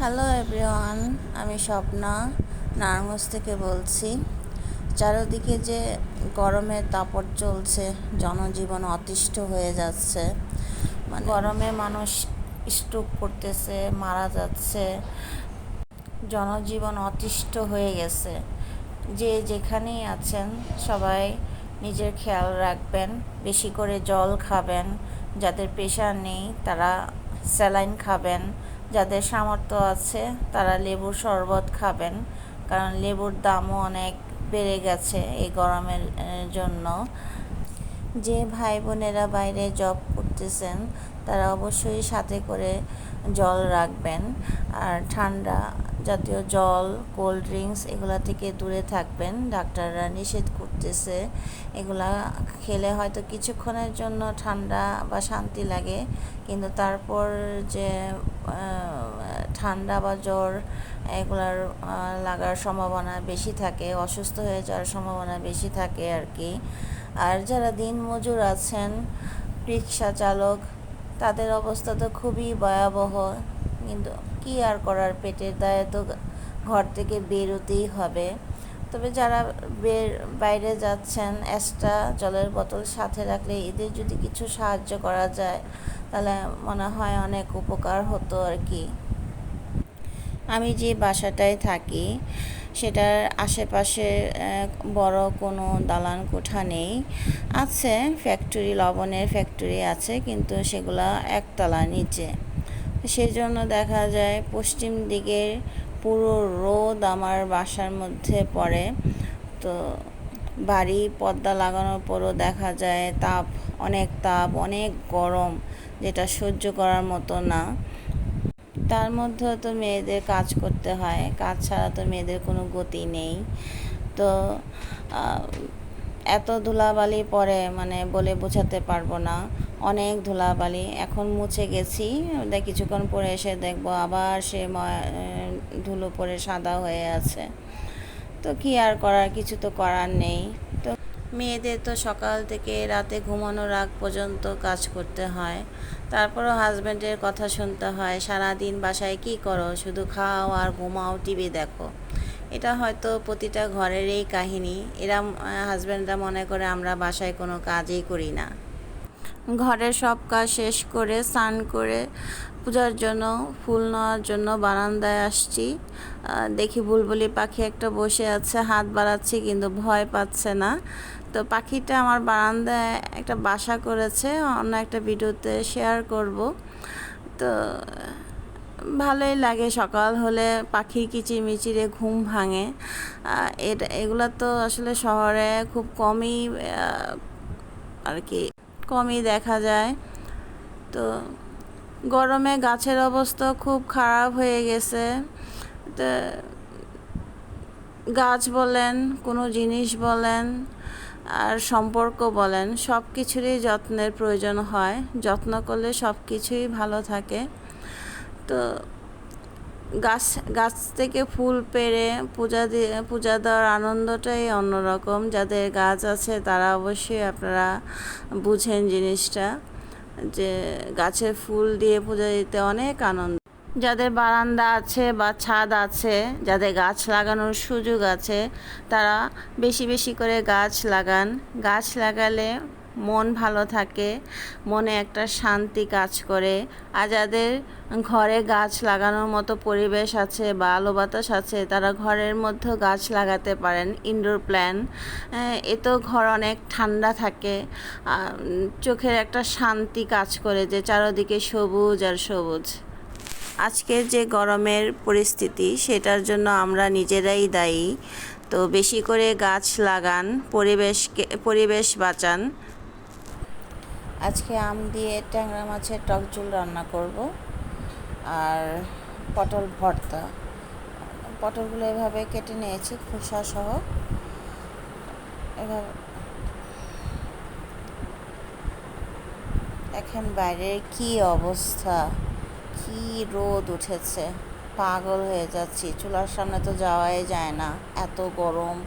Hello everyone, আমি স্বপ্না নারায়ণগঞ্জ থেকে বলছি। চারিদিকে যে গরমের দাপট চলছে, জনজীবন অতিষ্ঠ হয়ে যাচ্ছে। গরমে মানুষ স্ট্রোক করতেছে, মারা যাচ্ছে, জনজীবন অতিষ্ঠ হয়ে গেছে। যে যেখানেই আছেন সবাই নিজের খেয়াল রাখবেন, বেশি করে জল খাবেন, যাদের প্রেশার নেই তারা স্যালাইন খাবেন, যাদের সামর্থ্য আছে তারা লেবুর শরবত খাবেন, কারণ লেবুর দামও অনেক বেড়ে গেছে এই গরমের জন্য। যে ভাই বোনেরা বাইরে জব করতেছেন তারা অবশ্যই সাথে করে জল রাখবেন, আর ঠান্ডা জাতীয় জল, কোল্ড ড্রিঙ্কস এগুলা থেকে দূরে থাকবেন। ডাক্তাররা নিষেধ করতেছে, এগুলা খেলে হয়তো কিছুক্ষণের জন্য ঠান্ডা বা শান্তি লাগে, কিন্তু তারপর যে ঠান্ডা বা জ্বর এগুলার লাগার সম্ভাবনা বেশি থাকে, অসুস্থ হয়ে যাওয়ার সম্ভাবনা বেশি থাকে আর কি। আর যারা দিনমজুর আছেন, রিক্সা চালক, তাদের অবস্থা তো খুবই ভয়াবহ, কিন্তু কি আর করার, পেটের দায়ে তো ঘর থেকে বেরোতেই হবে। তবে যারা বাইরে যাচ্ছেন, এক্সট্রা জলের বোতল সাথে রাখলে এদের যদি কিছু সাহায্য করা যায় তাহলে মনে হয় অনেক উপকার হতো আর কি। আমি যে বাসাটায় থাকি সেটার আশেপাশে বড় কোনো দালান কোঠা নেই। আছে ফ্যাক্টরি, লবণের ফ্যাক্টরি আছে, কিন্তু সেগুলো একতলা নিচে। সেই জন্য দেখা যায় পশ্চিম দিকের পুরো রোদ আমার বাসার মধ্যে পড়ে। তো বাড়ি পর্দা লাগানোর পরও দেখা যায় তাপ, অনেক গরম, যেটা সহ্য করার মতো না। তার মধ্যেও তো মেয়েদের কাজ করতে হয়, কাজ ছাড়া তো মেয়েদের কোনো গতি নেই। তো এত ধুলাবালি পড়ে মানে বলে বোঝাতে পারবো না, অনেক ধুলাবালি। এখন মুছে গেছি, কিছুক্ষণ পরে এসে দেখবো আবার সে ধুলো পড়ে সাদা হয়ে আছে। তো কি আর করার, কিছু তো করার নেই। তো মেয়েদের তো সকাল থেকে রাতে ঘুমানোর আগ পর্যন্ত কাজ করতে হয়, তারপরও হাজব্যান্ডের কথা শুনতে হয়, সারাদিন বাসায় কি করো, শুধু খাও আর ঘুমাও, টিভি দেখো। এটা হয়তো প্রতিটা ঘরেরই কাহিনী। এরা হাজব্যান্ডরা মনে করে আমরা বাসায় কোনো কাজই করি না। ঘরের সব কাজ শেষ করে স্নান করে পূজার জন্য ফুল নেওয়ার জন্য বারান্দায় আসছি। দেখি বুলবুলি পাখি একটা বসে আছে, হাত বাড়াচ্ছি কিন্তু ভয় পাচ্ছে না। তো পাখিটা আমার বারান্দায় একটা বাসা করেছে, অন্য একটা ভিডিওতে শেয়ার করব। তো ভালোই লাগে সকাল হলে পাখির কিচিরমিচিরে ঘুম ভাঙে। এগুলো তো আসলে শহরে খুব কমই আর কি, কমই দেখা যায়। তো গরমে গাছের অবস্থা খুব খারাপ হয়ে গেছে। তো গাছ বলেন, কোনো জিনিস বলেন, আর সম্পর্ক বলেন, সব কিছুরই যত্নের প্রয়োজন হয়। যত্ন করলে সব কিছুই ভালো থাকে। তো গাছ থেকে ফুল পেড়ে পূজা দেওয়ার আনন্দটাই অন্যরকম। যাদের গাছ আছে তারা অবশ্যই আপনারা বুঝেন জিনিসটা, যে গাছের ফুল দিয়ে পূজা দিতে অনেক আনন্দ। যাদের বারান্দা আছে বা ছাদ আছে, যাদের গাছ লাগানোর সুযোগ আছে, তারা বেশি বেশি করে গাছ লাগান। গাছ লাগালে মন ভালো থাকে, মনে একটা শান্তি কাজ করে। আর যাদের ঘরে গাছ লাগানোর মতো পরিবেশ আছে বা আলো বাতাস আছে, তারা ঘরের মধ্যেও গাছ লাগাতে পারেন, ইনডোর প্ল্যান্ট। এতেও ঘর অনেক ঠান্ডা থাকে, চোখের একটা শান্তি কাজ করে যে চারদিকে সবুজ আর সবুজ। আজকের যে গরমের পরিস্থিতি সেটার জন্য আমরা নিজেরাই দায়ী। তো বেশি করে গাছ লাগান, পরিবেশ বাঁচান। আজকে আম দিয়ে ট্যাংরা মাছের টক ঝোল রান্না করব, আর পটল ভর্তা। পটলগুলো এভাবে কেটে নিয়েছি খোসা সহ, এভাবে। দেখেন বাইরের কি অবস্থা, কি রোদ উঠেছে, পাগল হয়ে যাচ্ছি। চুলার সামনে তো যাওয়াই যায় না, এত গরম।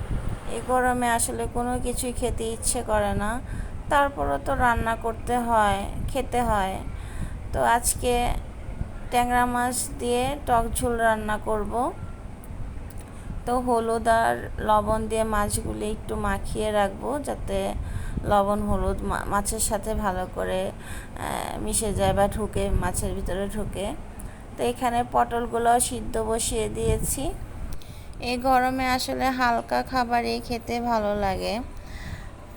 এই গরমে আসলে কোনো কিছুই খেতে ইচ্ছে করে না, তারপরও তো রান্না করতে হয়, খেতে হয়। তো আজকে ট্যাংরা মাছ দিয়ে টক ঝোল রান্না করব। তো হলুদ আর লবণ দিয়ে মাছগুলি একটু মাখিয়ে রাখবো, যাতে লবণ হলুদ মাছের সাথে ভালো করে মিশে যায় বা ঢুকে, মাছের ভিতরে ঢুকে। তো এখানে পটলগুলো সিদ্ধ বসিয়ে দিয়েছি। এই গরমে আসলে হালকা খাবারই খেতে ভালো লাগে।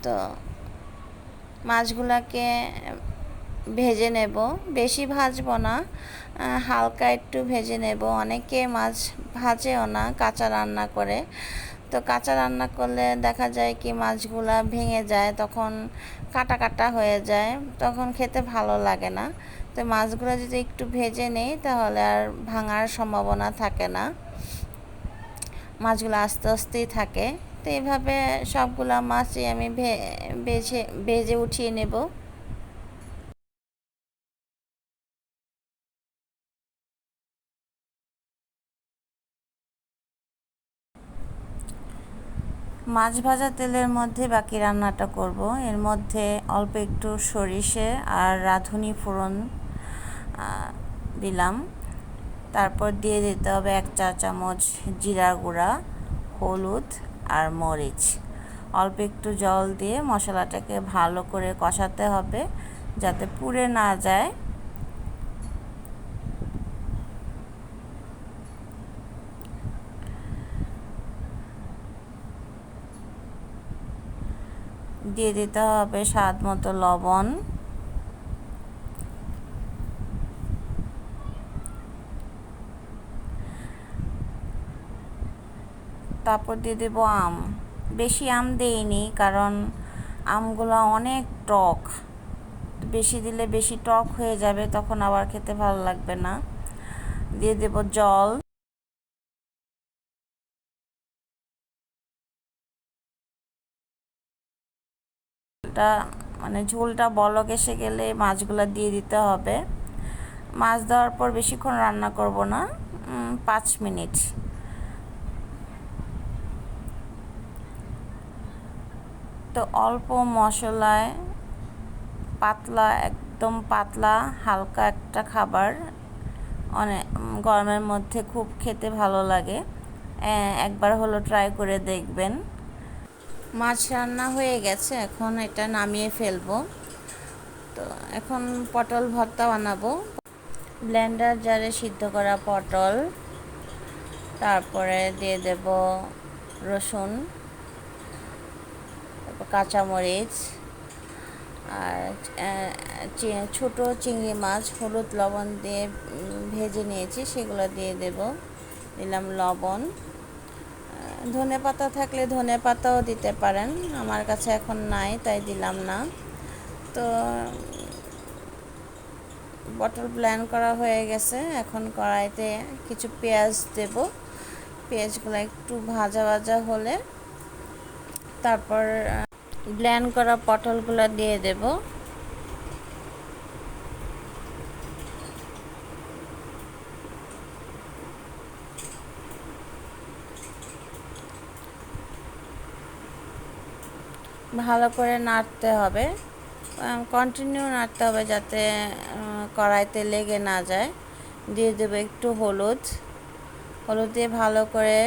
তো মাছগুলোকে ভেজে নেব, বেশি ভাজবো না, হালকা একটু ভেজে নেব। অনেকে মাছ ভাজেও না, কাঁচা রান্না করে। তো কাঁচা রান্না করলে দেখা যায় কি মাছগুলা ভেঙে যায়, তখন কাটা কাটা হয়ে যায়, তখন খেতে ভালো লাগে না। তো মাছগুলো যদি একটু ভেজে নেই তাহলে আর ভাঙার সম্ভাবনা থাকে না, মাছগুলো আস্তে আস্তেই থাকে। তো এইভাবে সবগুলা মাছই আমি ভেজে উঠিয়ে নেব। মাছ ভাজা তেলের মধ্যে বাকি রান্নাটা করব। এর মধ্যে অল্প একটু সরিষে আর রাঁধুনি ফোড়ন দিলাম। তারপর দিয়ে দিতে হবে 1 চা চামচ জিরা গুঁড়া, হলুদ আর মরিচ। অল্প একটু জল দিয়ে মশলাটাকে ভালো করে কষাতে হবে, যাতে পুড়ে না যায়। দিয়ে দিতে হবে স্বাদ মতো লবণ। তারপর দিয়ে দেবো আম। বেশি আম দেইনি, কারণ আমগুলো অনেক টক, বেশি দিলে বেশি টক হয়ে যাবে, তখন আবার খেতে ভালো লাগবে না। দিয়ে দেব জল। মানে ঝোলটা বলক এসে গেলে মাছগুলো দিয়ে দিতে হবে। মাছ দেওয়ার পর বেশিক্ষণ রান্না করব না, 5 মিনিট। তো অল্প মশলায় পাতলা, একদম পাতলা হালকা একটা খাবার, অনেক গরমের মধ্যে খুব খেতে ভালো লাগে। একবার হলো ট্রাই করে দেখবেন। মাছ রান্না হয়ে গেছে, এখন এটা নামিয়ে ফেলবো। তো এখন পটল ভর্তা বানাবো। ব্লেন্ডার জারে সিদ্ধ করা পটল, তারপরে দিয়ে দেব রসুন, তারপর কাঁচামরিচ আর ছোটো চিংড়ি মাছ হলুদ লবণ দিয়ে ভেজে নিয়েছি, সেগুলো দিয়ে দেব। দিলাম লবণ। ধনে পাতা থাকলে ধনে পাতাও দিতে পারেন, আমার কাছে এখন নাই তাই দিলাম না। তো পটল ব্লেন্ড করা হয়ে গেছে, এখন কড়াইতে কিছু পেঁয়াজ দেব। পেঁয়াজগুলো একটু ভাজা ভাজা হলে তারপর ব্লেন্ড করা পটলগুলো দিয়ে দেব। ভালো করে নাড়তে হবে, কন্টিনিউ নাড়তে হবে, যাতে কড়াইতে লেগে না যায়। দিয়ে দেবো একটু হলুদ। হলুদ দিয়ে ভালো করে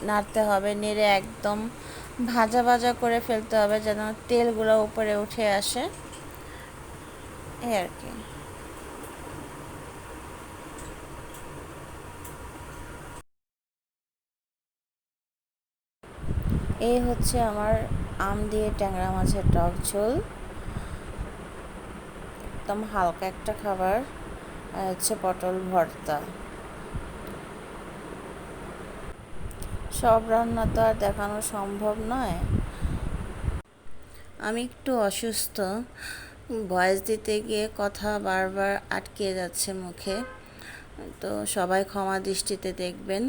নাড়তে হবে, নেড়ে একদম ভাজা ভাজা করে ফেলতে হবে, যেন তেলগুলো উপরে উঠে আসে, এই আর কি। এই হচ্ছে আমার আম দিয়ে ট্যাংরা মাছের টক ঝোল, একদম হালকা একটা খাবার। আর হচ্ছে পটল ভর্তা। সব রান্না তো আর দেখানো সম্ভব নয়। আমি একটু অসুস্থ, ভয়েস দিতে গিয়ে কথা বারবার আটকে যাচ্ছে মুখে, তো সবাই ক্ষমা দৃষ্টিতে দেখবেন।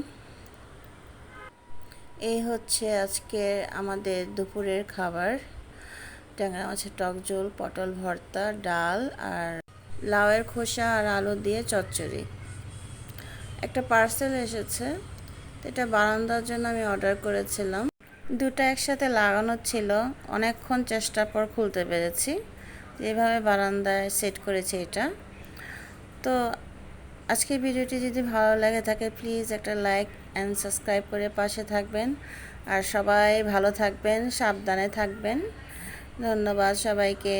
এই হচ্ছে আজকে আমাদের দুপুরের খাবার, ট্যাংরা মাছের টক ঝোল, পটল ভর্তা, ডাল আর লাউয়ের খোসা আর আলু দিয়ে চচ্চড়ি। একটা পার্সেল এসেছে, তো এটা বারান্দার জন্য আমি অর্ডার করেছিলাম। দুটো একসাথে লাগানো ছিল, অনেকক্ষণ চেষ্টার পর খুলতে পেরেছি। যেভাবে বারান্দায় সেট করেছি এটা। তো আজকের ভিডিওটি যদি ভালো লাগে থাকে প্লিজ একটা লাইক অ্যান্ড সাবস্ক্রাইব করে পাশে থাকবেন। আর সবাই ভালো থাকবেন, সাবধানে থাকবেন। ধন্যবাদ সবাইকে।